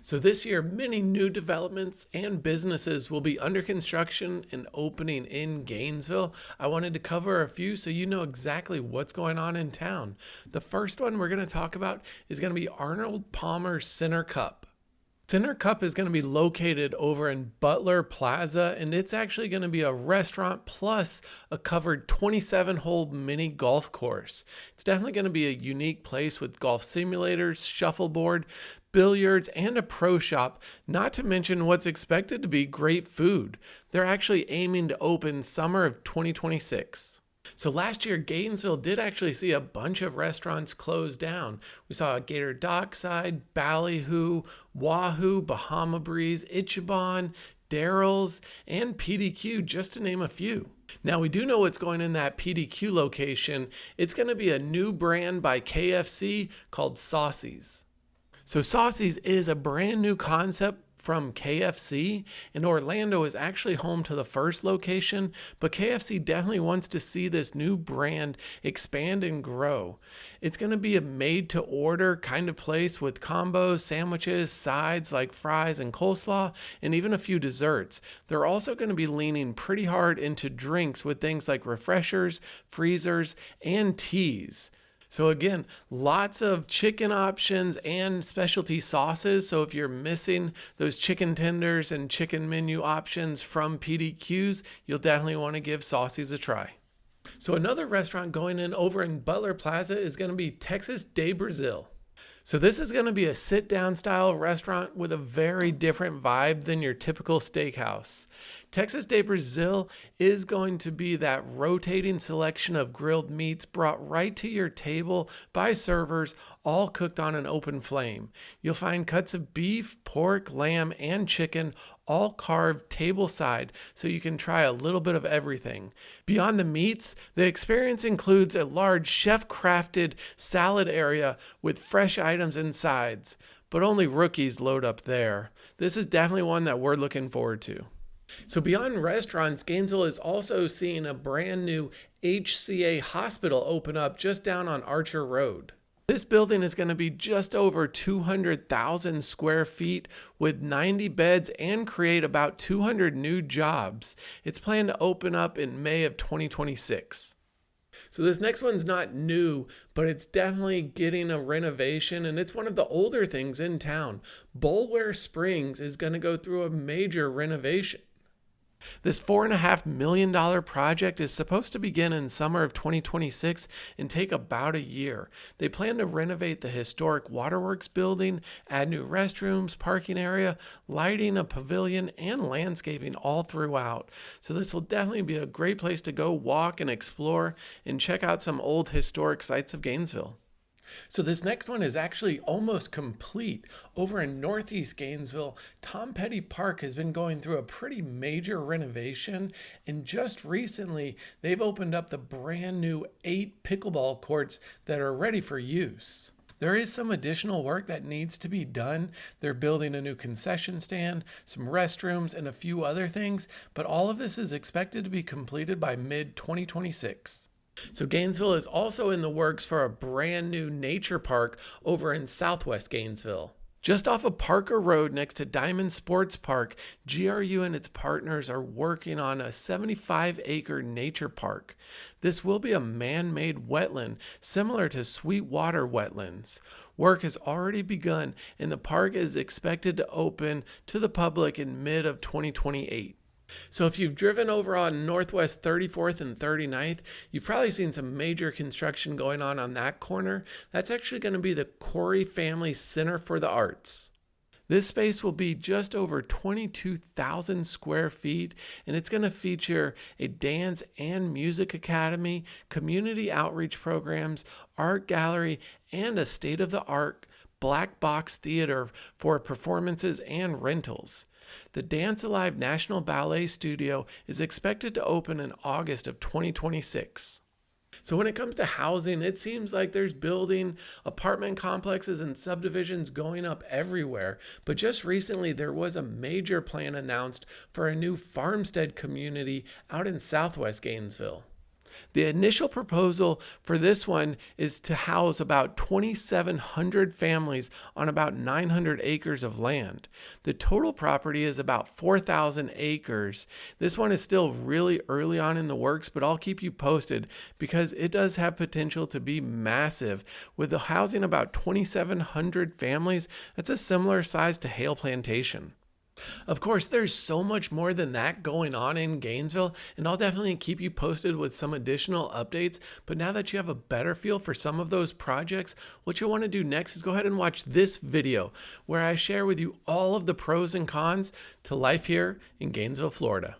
So this year, many new developments and businesses will be under construction and opening in Gainesville. I wanted to cover a few so you know exactly what's going on in town. The first one we're going to talk about is going to be Arnold Palmer's CenterCup. CenterCup is going to be located over in Butler Plaza, and it's actually going to be a restaurant plus a covered 27-hole mini golf course. It's definitely going to be a unique place with golf simulators, shuffleboard, billiards, and a pro shop, not to mention what's expected to be great food. They're actually aiming to open summer of 2026. So last year, Gainesville did actually see a bunch of restaurants close down. We saw Gator Dockside, Ballyhoo, Wahoo, Bahama Breeze, Ichiban, Daryl's, and PDQ, just to name a few. Now, we do know what's going in that PDQ location. It's going to be a new brand by KFC called Saucy's. So Saucy's is a brand new concept from KFC, and Orlando is actually home to the first location, but KFC definitely wants to see this new brand expand and grow. It's going to be a made-to-order kind of place with combos, sandwiches, sides like fries and coleslaw, and even a few desserts. They're also going to be leaning pretty hard into drinks with things like refreshers, freezers, and teas. So again, lots of chicken options and specialty sauces. So if you're missing those chicken tenders and chicken menu options from PDQs, you'll definitely want to give Saucy's a try. So another restaurant going in over in Butler Plaza is going to be Texas de Brazil. So this is going to be a sit-down style restaurant with a very different vibe than your typical steakhouse. Texas de Brazil is going to be that rotating selection of grilled meats brought right to your table by servers, all cooked on an open flame. You'll find cuts of beef, pork, lamb, and chicken, all carved tableside, so you can try a little bit of everything. Beyond the meats, the experience includes a large chef-crafted salad area with fresh items and sides, but only rookies load up there. This is definitely one that we're looking forward to. So beyond restaurants, Gainesville is also seeing a brand new HCA hospital open up just down on Archer Road. This building is going to be just over 200,000 square feet with 90 beds and create about 200 new jobs. It's planned to open up in May of 2026. So this next one's not new, but it's definitely getting a renovation, and it's one of the older things in town. Boulware Springs is going to go through a major renovation. This $4.5 million project is supposed to begin in summer of 2026 and take about a year. They plan to renovate the historic Waterworks building, add new restrooms, parking area, lighting, a pavilion, and landscaping all throughout. So this will definitely be a great place to go walk and explore and check out some old historic sites of Gainesville. So this next one is actually almost complete. Over in Northeast Gainesville, Tom Petty Park has been going through a pretty major renovation, and just recently they've opened up the brand new 8 pickleball courts that are ready for use. There is some additional work that needs to be done. They're building a new concession stand, some restrooms, and a few other things, but all of this is expected to be completed by mid-2026. So Gainesville is also in the works for a brand new nature park over in Southwest Gainesville. Just off of Parker Road next to Diamond Sports Park, GRU and its partners are working on a 75-acre nature park. This will be a man-made wetland similar to Sweetwater wetlands. Work has already begun, and the park is expected to open to the public in mid of 2028. So if you've driven over on Northwest 34th and 39th, you've probably seen some major construction going on that corner. That's actually going to be the Corey Family Center for the Arts. This space will be just over 22,000 square feet, and it's going to feature a dance and music academy, community outreach programs, art gallery, and a state-of-the-art black box theater for performances and rentals. The Dance Alive National Ballet Studio is expected to open in August of 2026. So when it comes to housing, it seems like there's building, apartment complexes, and subdivisions going up everywhere. But just recently, there was a major plan announced for a new farmstead community out in Southwest Gainesville. The initial proposal for this one is to house about 2,700 families on about 900 acres of land. The total property is about 4,000 acres. This one is still really early on in the works, but I'll keep you posted because it does have potential to be massive. With the housing about 2,700 families, that's a similar size to Hale Plantation. Of course, there's so much more than that going on in Gainesville, and I'll definitely keep you posted with some additional updates. But now that you have a better feel for some of those projects, what you'll want to do next is go ahead and watch this video where I share with you all of the pros and cons to life here in Gainesville, Florida.